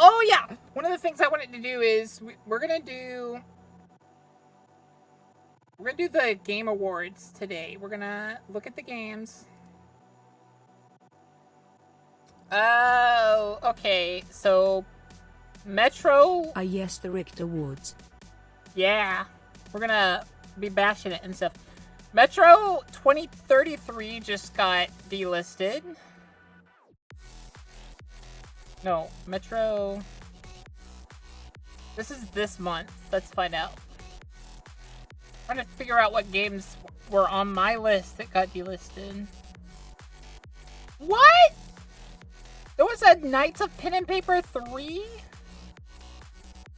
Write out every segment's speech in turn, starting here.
Oh yeah, one of the things I wanted to do is we're gonna do the game awards today. We're gonna look at the games. Oh, okay. So Metro. Yes, the Richter Awards. Yeah, we're gonna be bashing it and stuff. Metro 2033 just got delisted. No, Metro. This is this month. Let's find out. I'm trying to figure out what games were on my list that got delisted. What? There was a Knights of Pen and Paper 3?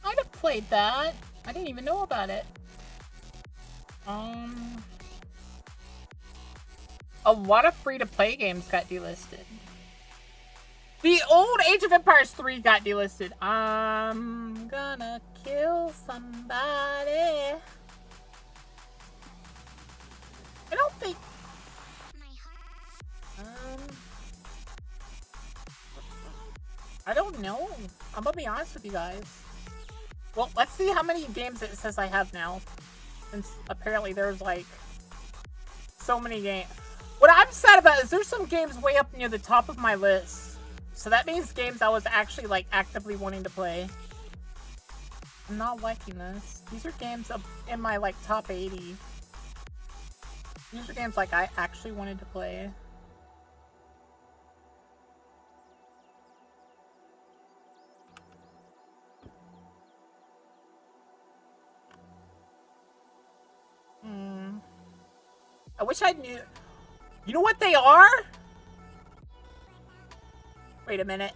I'd have played that. I didn't even know about it. A lot of free-to-play games got delisted. The old Age of Empires 3 got delisted. I'm gonna kill somebody. I don't think... I don't know. I'm gonna be honest with you guys. Well, let's see how many games it says I have now. Since apparently there's like so many games. What I'm sad about is there's some games way up near the top of my list. So that means games I was actually like actively wanting to play. I'm not liking this. These are games up in my like top 80. These are games like I actually wanted to play. I wish I knew. You know what they are? Wait a minute.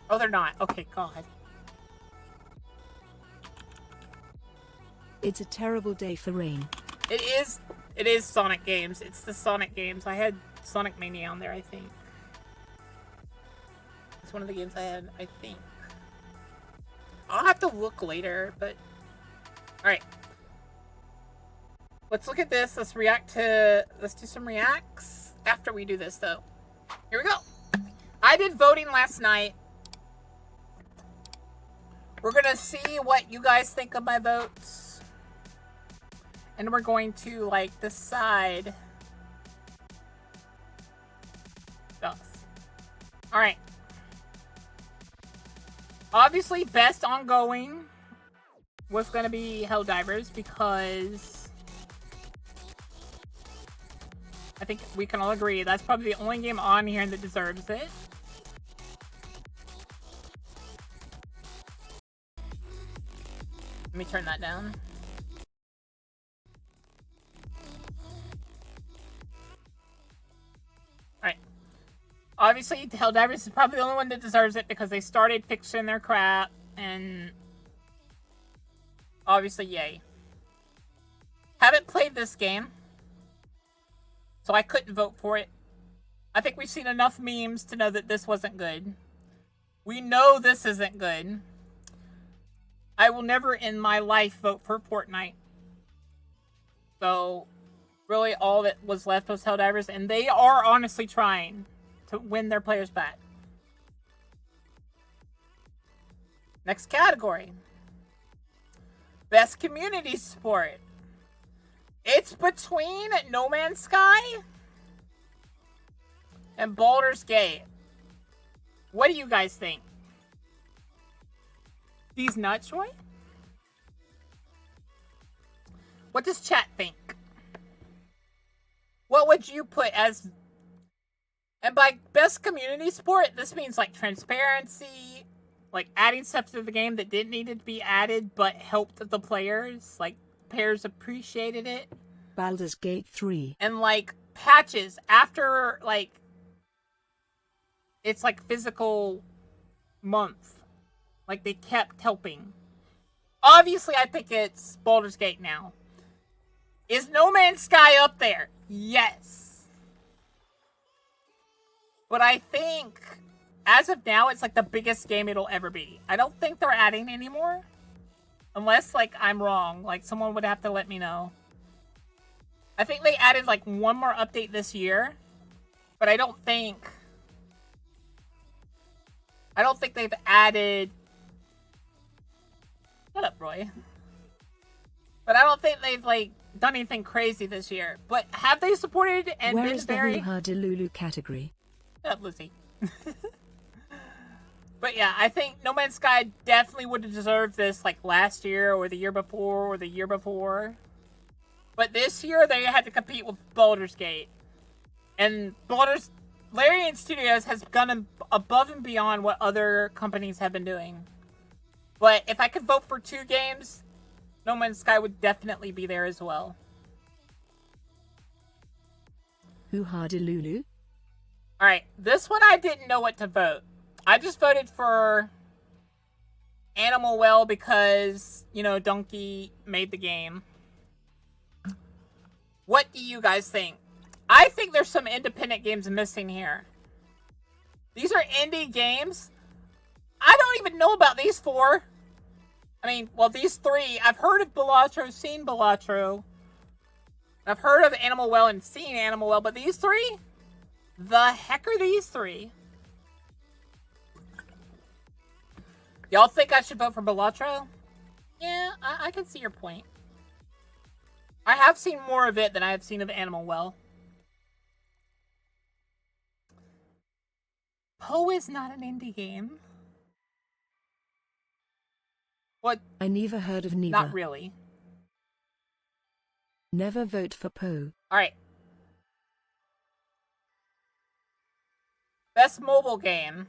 Oh, they're not. Okay, God. It's a terrible day for rain. It is Sonic games. It's the Sonic games. I had Sonic Mania on there, I think. It's one of the games I had, I think. I'll have to look later, but... Alright. Let's look at this. Let's do some reacts after we do this, though. Here we go. I did voting last night. We're gonna see what you guys think of my votes. And we're going to, like, decide stuff. Alright. Obviously, best ongoing was gonna be Helldivers because... I think we can all agree that's probably the only game on here that deserves it. Let me turn that down. Alright. Obviously, Helldivers is probably the only one that deserves it because they started fixing their crap, and obviously, yay. Haven't played this game, so I couldn't vote for it. I think we've seen enough memes to know that this wasn't good. We know this isn't good. I will never in my life vote for Fortnite. So, really all that was left was Helldivers, and they are honestly trying to win their players back. Next category. Best community sport. It's between No Man's Sky and Baldur's Gate. What do you guys think? These nuts, Roy? What does chat think? What would you put as... And by best community sport, this means like transparency, like adding stuff to the game that didn't need to be added but helped the players. Like, players appreciated it. Baldur's Gate 3. And like patches after like it's like physical month. Like they kept helping. Obviously I think it's Baldur's Gate now. Is No Man's Sky up there? Yes. But I think as of now it's like the biggest game it'll ever be. I don't think they're adding anymore. Unless like I'm wrong. Like someone would have to let me know. I think they added like one more update this year, but I don't think I don't think they've added... Shut up, Roy. But I don't think they've, like, done anything crazy this year. But have they supported and Where been is the very... Hoo-Ha Delulu category? Shut up, Lucy. But yeah, I think No Man's Sky definitely would have deserved this, like, last year or the year before or the year before. But this year, they had to compete with Baldur's Gate. And Larian Studios has gone above and beyond what other companies have been doing. But if I could vote for 2 games, No Man's Sky would definitely be there as well. Hoo-Ha Delulu? Alright, this one I didn't know what to vote. I just voted for Animal Well because, you know, Donkey made the game. What do you guys think? I think there's some independent games missing here. These are indie games. I don't even know about these 4. I mean, well, these 3. I've heard of Balatro, seen Balatro. I've heard of Animal Well and seen Animal Well, but these 3? The heck are these 3? Y'all think I should vote for Balatro? Yeah, I can see your point. I have seen more of it than I have seen of Animal Well. Poe is not an indie game. What? I never heard of neither. Not really. Never vote for Poe. Alright. Best mobile game.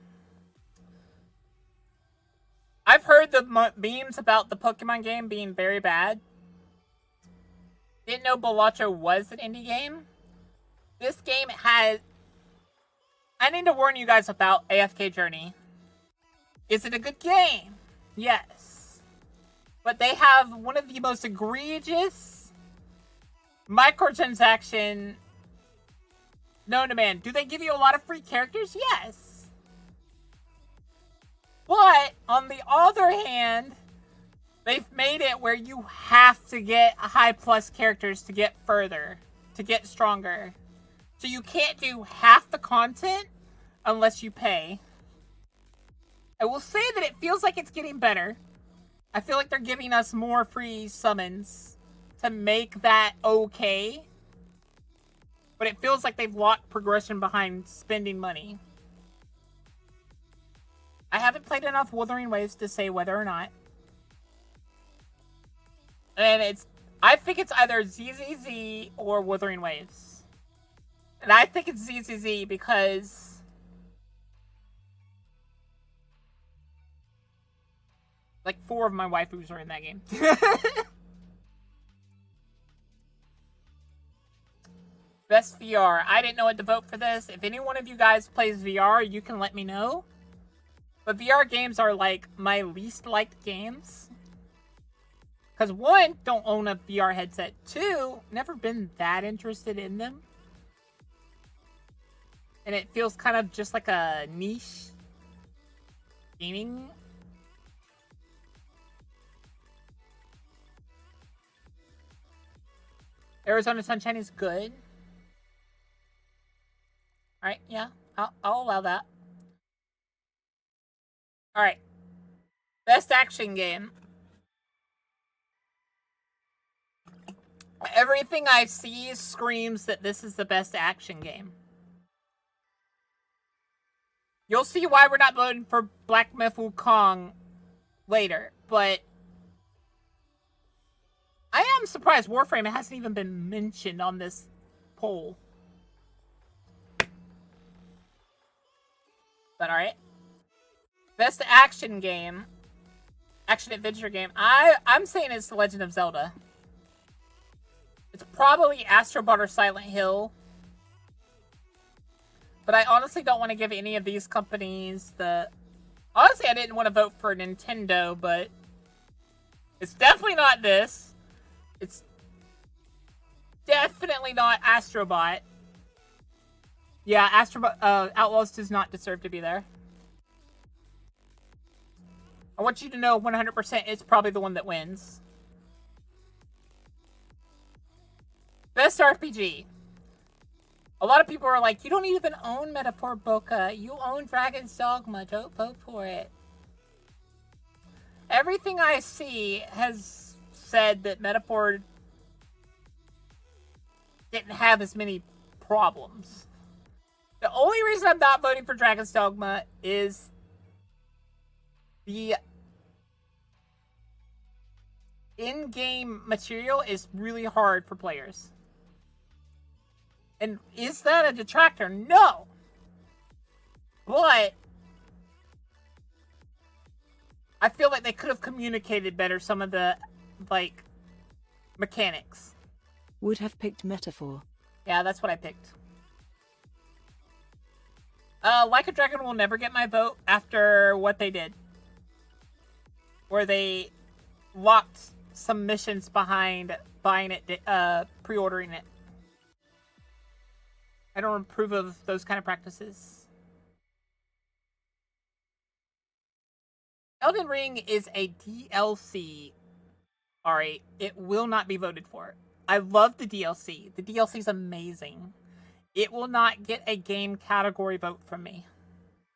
I've heard the memes about the Pokemon game being very bad. Didn't know Balatro was an indie game. This game has... I need to warn you guys about AFK Journey. Is it a good game? Yes. But they have one of the most egregious microtransaction known to man. Do they give you a lot of free characters? Yes. But, on the other hand, they've made it where you have to get high plus characters to get further, to get stronger. So you can't do half the content unless you pay. I will say that it feels like it's getting better. I feel like they're giving us more free summons to make that okay. But it feels like they've locked progression behind spending money. I haven't played enough Wuthering Waves to say whether or not. And I think it's either ZZZ or Wuthering Waves. And I think it's ZZZ because... like 4 of my waifus are in that game. Best VR. I didn't know what to vote for this. If any one of you guys plays VR, you can let me know. But VR games are, like, my least liked games. Because, 1, don't own a VR headset. 2, never been that interested in them. And it feels kind of just like a niche gaming. Arizona Sunshine is good. Alright, yeah. I'll allow that. Alright. Best action game. Everything I see screams that this is the best action game. You'll see why we're not voting for Black Myth Wukong later, but I am surprised Warframe hasn't even been mentioned on this poll. But alright. Best action game. Action adventure game. I'm saying it's The Legend of Zelda. It's probably Astro Bot or Silent Hill. But I honestly don't want to give any of these companies the... Honestly, I didn't want to vote for Nintendo, but... It's definitely not this. It's definitely not Astrobot. Yeah, Astrobot, Outlaws does not deserve to be there. I want you to know 100% it's probably the one that wins. Best RPG. A lot of people are like, you don't even own Metaphor Boca. You own Dragon's Dogma. Don't vote for it. Everything I see has said that Metaphor didn't have as many problems. The only reason I'm not voting for Dragon's Dogma is the in-game material is really hard for players. And is that a detractor? No. But I feel like they could have communicated better some of the, like, mechanics. Would have picked Metaphor. Yeah, that's what I picked. Like a Dragon will never get my vote after what they did. Where they locked some missions behind buying it, pre-ordering it. I don't approve of those kind of practices. Elden Ring is a DLC. Alright, it will not be voted for. I love the DLC. The DLC is amazing. It will not get a game category vote from me.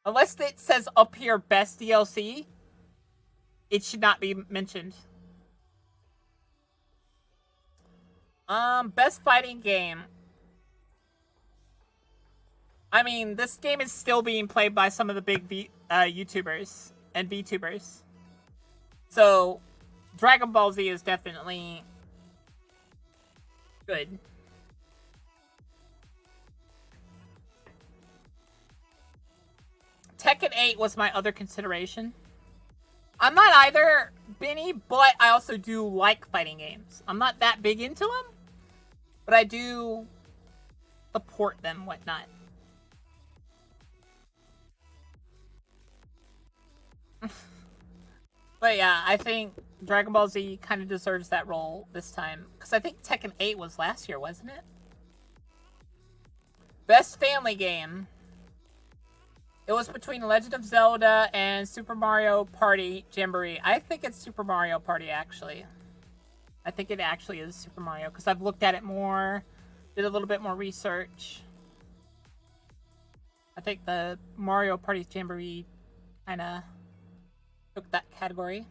Unless it says up here, best DLC, it should not be mentioned. Best fighting game. I mean, this game is still being played by some of the big YouTubers and VTubers. So, Dragon Ball Z is definitely good. Tekken 8 was my other consideration. I'm not either, Benny, but I also do like fighting games. I'm not that big into them, but I do support them, whatnot. But yeah, I think Dragon Ball Z kind of deserves that role this time. Because I think Tekken 8 was last year, wasn't it? Best family game. It was between Legend of Zelda and Super Mario Party Jamboree. I think it's Super Mario Party, actually. I think it actually is Super Mario. Because I've looked at it more. Did a little bit more research. I think the Mario Party Jamboree kind of took that category.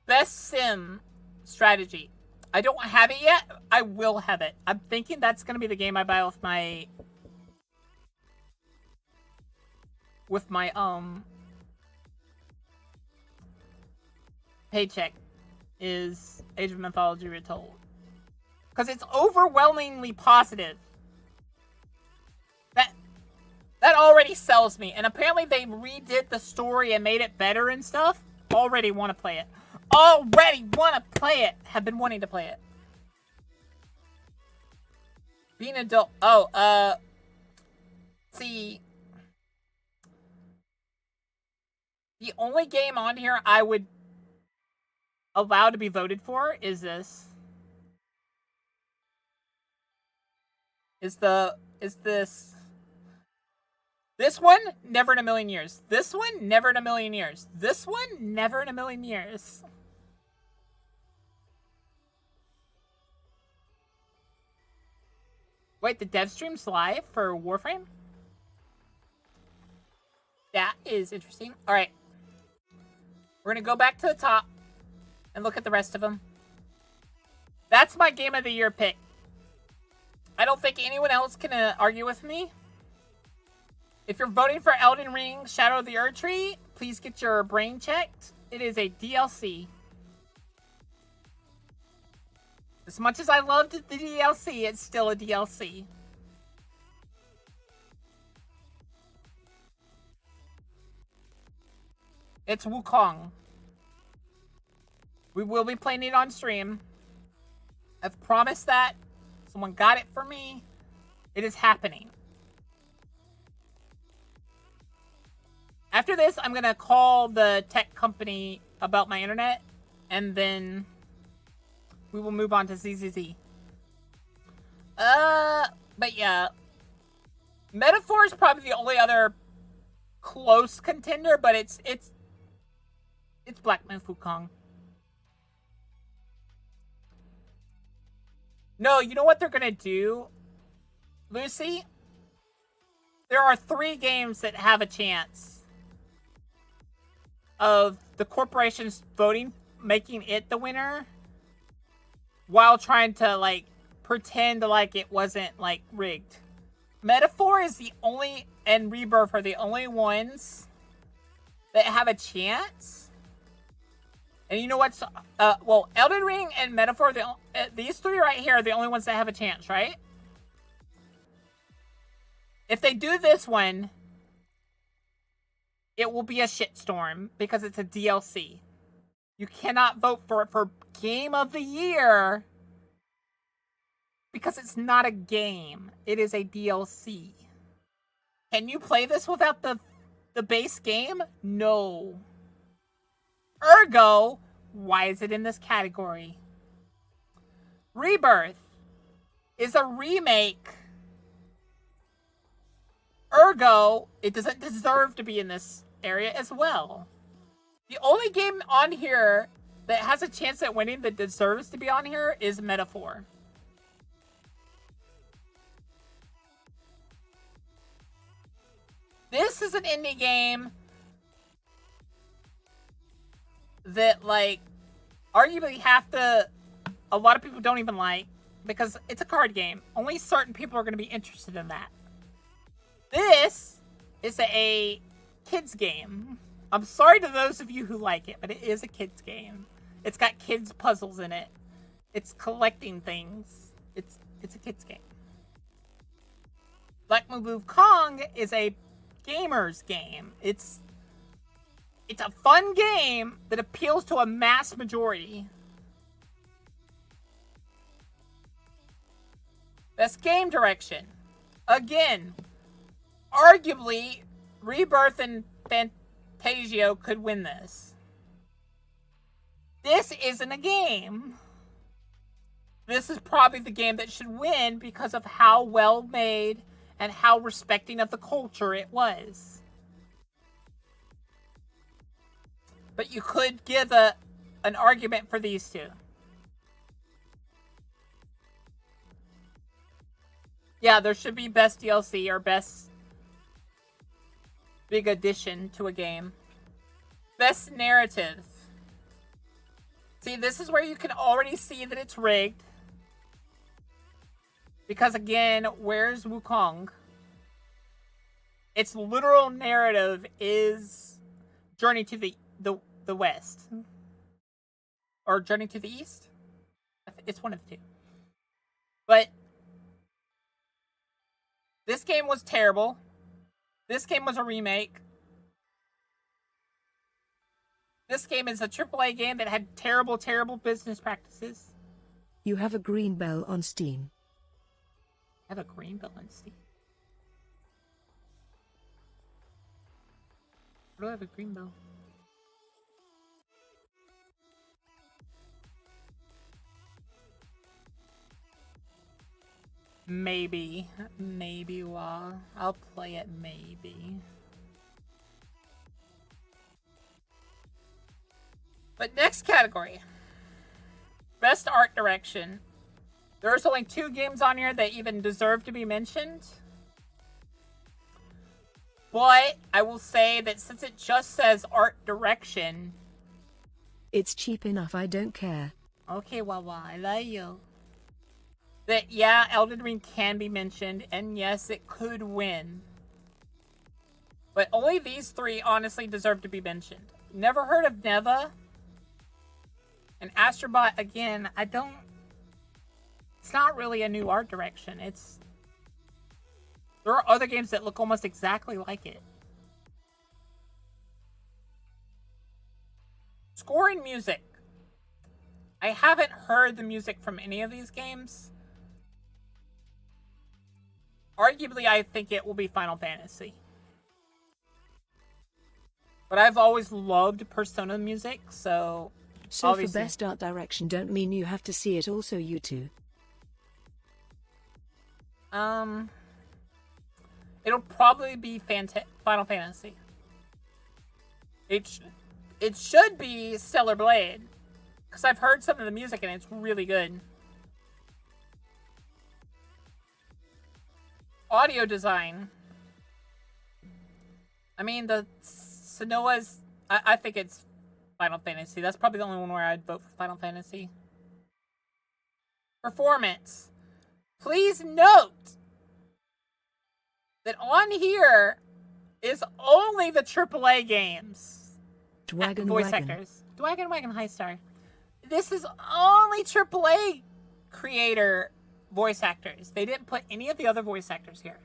Best sim strategy. I don't have it yet. I will have it. I'm thinking that's going to be the game I buy with my paycheck, is Age of Mythology Retold. Because it's overwhelmingly positive. That already sells me. And apparently they redid the story and made it better and stuff. Already want to play it. Already want to play it. Have been wanting to play it. Being adult. See. The only game on here I would allow to be voted for is this. Is this. This one, never in a million years. This one, never in a million years. This one, never in a million years. Wait, the dev stream's live for Warframe? That is interesting. Alright. We're going to go back to the top and look at the rest of them. That's my Game of the Year pick. I don't think anyone else can argue with me. If you're voting for Elden Ring Shadow of the Erdtree, please get your brain checked. It is a DLC. As much as I loved the DLC, it's still a DLC. It's Wukong. We will be playing it on stream. I've promised that. Someone got it for me. It is happening. After this, I'm going to call the tech company about my internet, and then we will move on to ZZZ. But yeah. Metaphor is probably the only other close contender, but it's Black Myth Wukong. No, you know what they're going to do? Lucy, there are 3 games that have a chance of the corporations voting, making it the winner, while trying to, like, pretend like it wasn't, like, rigged. Metaphor is the only, and Rebirth are the only ones that have a chance. And you know what's, well, Elden Ring and Metaphor, these 3 right here are the only ones that have a chance, right? If they do this one, it will be a shitstorm because it's a DLC. You cannot vote for it for Game of the Year because it's not a game. It is a DLC. Can you play this without the base game? No. Ergo, why is it in this category? Rebirth is a remake. Ergo, it doesn't deserve to be in this area as well. The only game on here that has a chance at winning that deserves to be on here is Metaphor. This is an indie game that, like, arguably a lot of people don't even like because it's a card game. Only certain people are going to be interested in that. This is a kids game. I'm sorry to those of you who like it, but it is a kids game. It's got kids puzzles in it. It's collecting things. It's a kids game. Black Move Kong is a gamer's game. It's a fun game that appeals to a mass majority. Best game direction. Again, arguably, Rebirth and Fantasio could win this. This isn't a game. This is probably the game that should win because of how well made and how respecting of the culture it was. But you could give an argument for these 2. Yeah, there should be best DLC or best big addition to a game. Best narrative. See, this is where you can already see that it's rigged. Because again, where's Wukong? Its literal narrative is Journey to the West. Or Journey to the East? It's one of the 2. But this game was terrible. This game was a remake. This game is a AAA game that had terrible, terrible business practices. You have a green bell on Steam. I have a green bell on Steam. Where do I have a green bell? Maybe. Maybe, I'll play it, maybe. But next category. Best art direction. There's only 2 games on here that even deserve to be mentioned. But I will say that since it just says art direction... It's cheap enough, I don't care. Okay, Wawa, I love you. That, yeah, Elden Ring can be mentioned, and yes, it could win. But only these 3 honestly deserve to be mentioned. Never heard of Neva. And Astrobot, again, it's not really a new art direction. There are other games that look almost exactly like it. Score and music. I haven't heard the music from any of these games. Arguably, I think it will be Final Fantasy. But I've always loved Persona music, so... So obviously... for best art direction don't mean you have to see it also, you 2. It'll probably be Final Fantasy. It should be Stellar Blade. Because I've heard some of the music and it's really good. Audio design. I mean, the Sonoa's... I think it's Final Fantasy. That's probably the only one where I'd vote for Final Fantasy. Performance. Please note that on here is only the AAA games. Dwagon voice Wagon. actors. Dwagon Wagon High Star. This is only AAA creator voice actors. They didn't put any of the other voice actors here.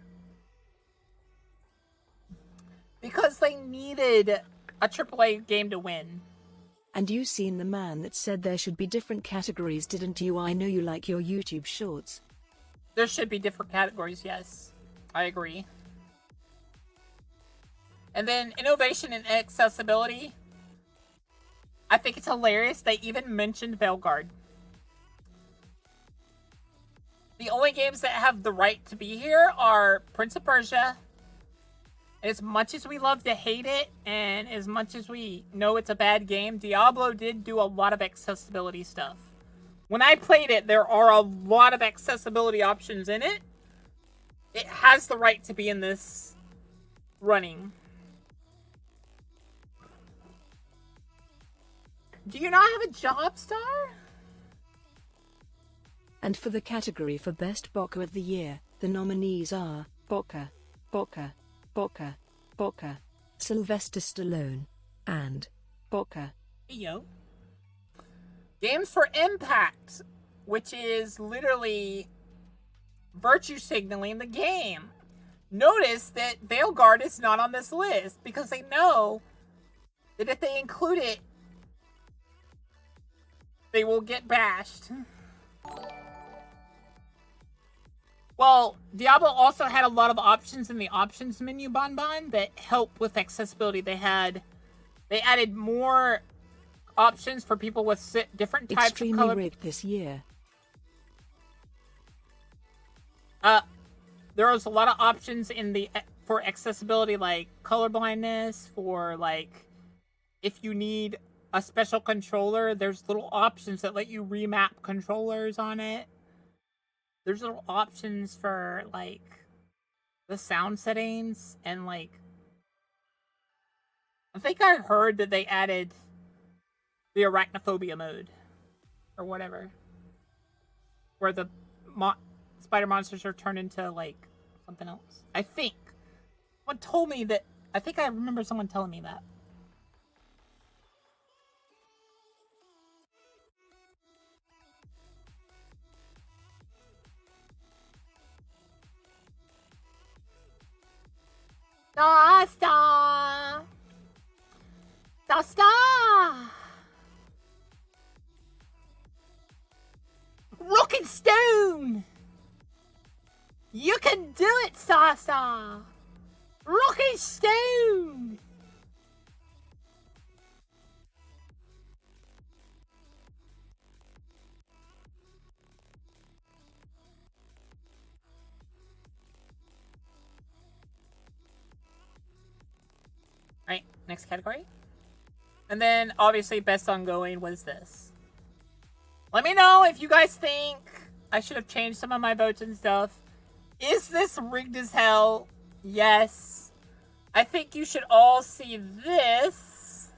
Because they needed a AAA game to win. And you seen the man that said there should be different categories, didn't you? I know you like your YouTube shorts. There should be different categories, yes. I agree. And then innovation and accessibility. I think it's hilarious they even mentioned Veilguard. The only games that have the right to be here are Prince of Persia. As much as we love to hate it, and as much as we know it's a bad game, Diablo did do a lot of accessibility stuff. When I played it, there are a lot of accessibility options in it. It has the right to be in this running. Do you not have a job star? And for the category for Best Boka of the Year, the nominees are Boka, Boka, Boka, Boka, Sylvester Stallone, and Boka. Hey, yo. Games for Impact, which is literally virtue signaling the game. Notice that Veilguard is not on this list because they know that if they include it, they will get bashed. Well, Diablo also had a lot of options in the options menu, Bonbon, that help with accessibility. They added more options for people with different types Extremely of color. rigged this year. There was a lot of options in the for accessibility, like color blindness, for like if you need a special controller, there's little options that let you remap controllers on it. There's little options for like the sound settings, and like I think I heard that they added the arachnophobia mode or whatever, where the spider monsters are turned into like something else. I think someone told me that. I think I remember someone telling me that. Star. Rock and Stone. You can do it, Sasa. Rock and Stone. Right, next category. And then, obviously, best ongoing was this. Let me know if you guys think I should have changed some of my votes and stuff. Is this rigged as hell? Yes. I think you should all see this.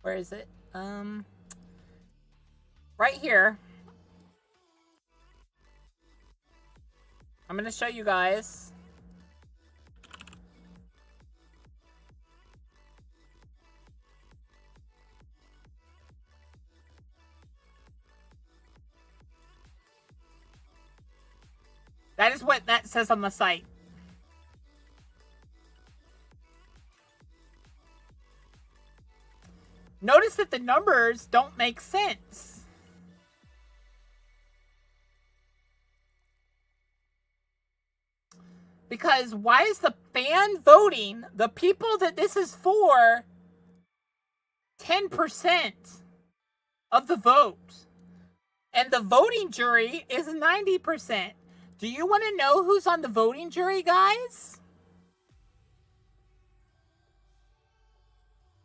Where is it? Right here. I'm going to show you guys. That is what that says on the site. Notice that the numbers don't make sense. Because why is the fan voting, the people that this is for, 10% of the vote? And the voting jury is 90%. Do you want to know who's on the voting jury, guys?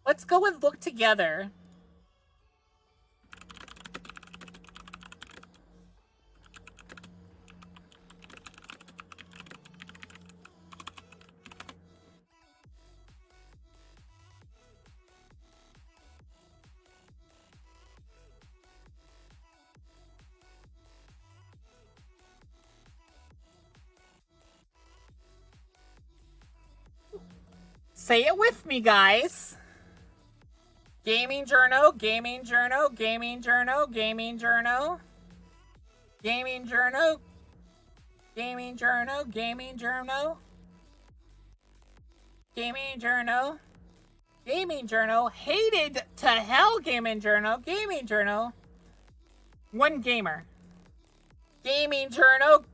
Let's go and look together. Say it with me, guys. Gaming Journal, Gaming Journal, Gaming Journal, Gaming Journal. Gaming Journal. Gaming Journal, Gaming Journal. Gaming Journal. Gaming Journal. Hated to hell, Gaming Journal. Gaming Journal. One gamer. Gaming Journal.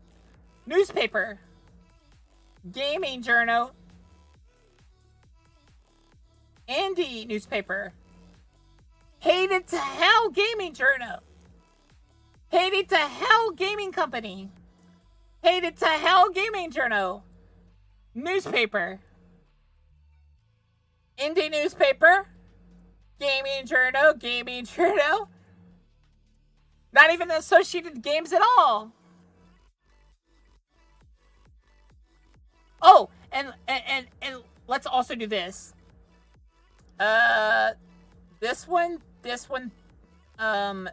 Newspaper. Gaming Journal. Indie newspaper. Hated to hell, Gaming Journal. Hated to hell, gaming company. Hated to hell, Gaming Journal. Newspaper. Indie newspaper. Gaming Journal. Gaming Journal. Not even Associated Games at all. Oh, and let's also do this. This one, this one, and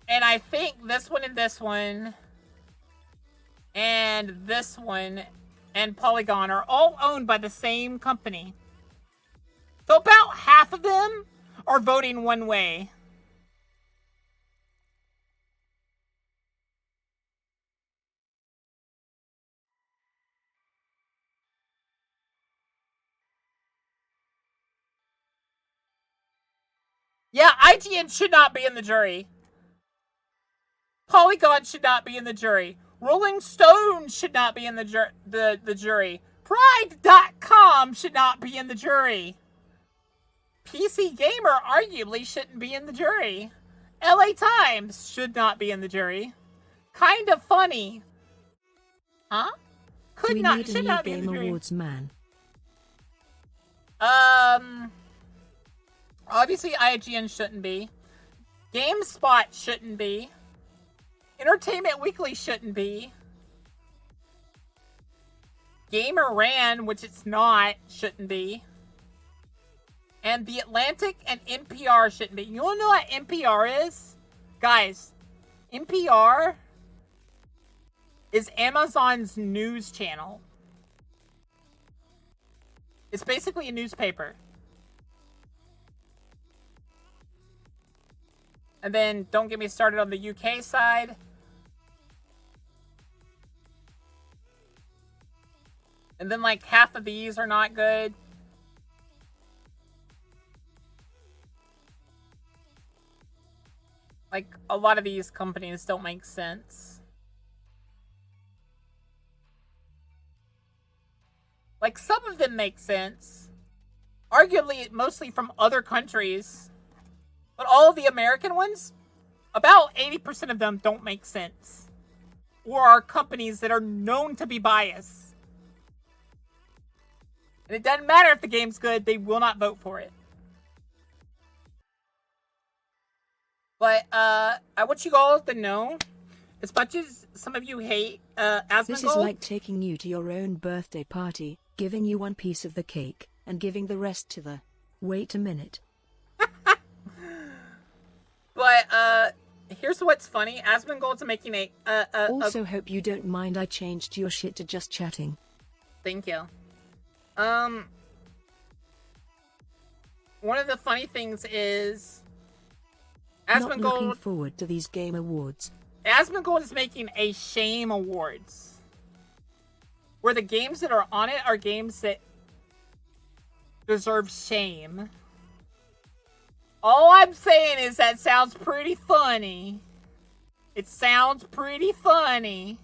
I think this one and this one, and this one, and Polygon are all owned by the same company. So about half of them are voting one way. Yeah, IGN should not be in the jury. Polygon should not be in the jury. Rolling Stone should not be in the jury. Pride.com should not be in the jury. PC Gamer arguably shouldn't be in the jury. LA Times should not be in the jury. Kind of funny. Huh? Should not be in the jury. Awards, man. Obviously IGN shouldn't be. GameSpot shouldn't be. Entertainment Weekly shouldn't be. Gamer Ran, which it's not, shouldn't be. And The Atlantic and NPR shouldn't be. You wanna know what NPR is? Guys, NPR is Amazon's news channel. It's basically a newspaper. And then, don't get me started on the UK side. And then, like, half of these are not good. Like, a lot of these companies don't make sense. Like, some of them make sense. Arguably, mostly from other countries. But all of the American ones, about 80% of them don't make sense. Or are companies that are known to be biased. And it doesn't matter if the game's good, they will not vote for it. But, I want you all to know, as much as some of you hate, Asmongold... This is like taking you to your own birthday party, giving you one piece of the cake, and giving the rest to the... Wait a minute. But, here's what's funny. Asmongold's making also hope you don't mind I changed your shit to just chatting. Thank you. One of the funny things is... Not looking forward to these game awards. Asmongold is making a shame awards. Where the games that are on it are games that deserve shame. All I'm saying is that sounds pretty funny. It sounds pretty funny.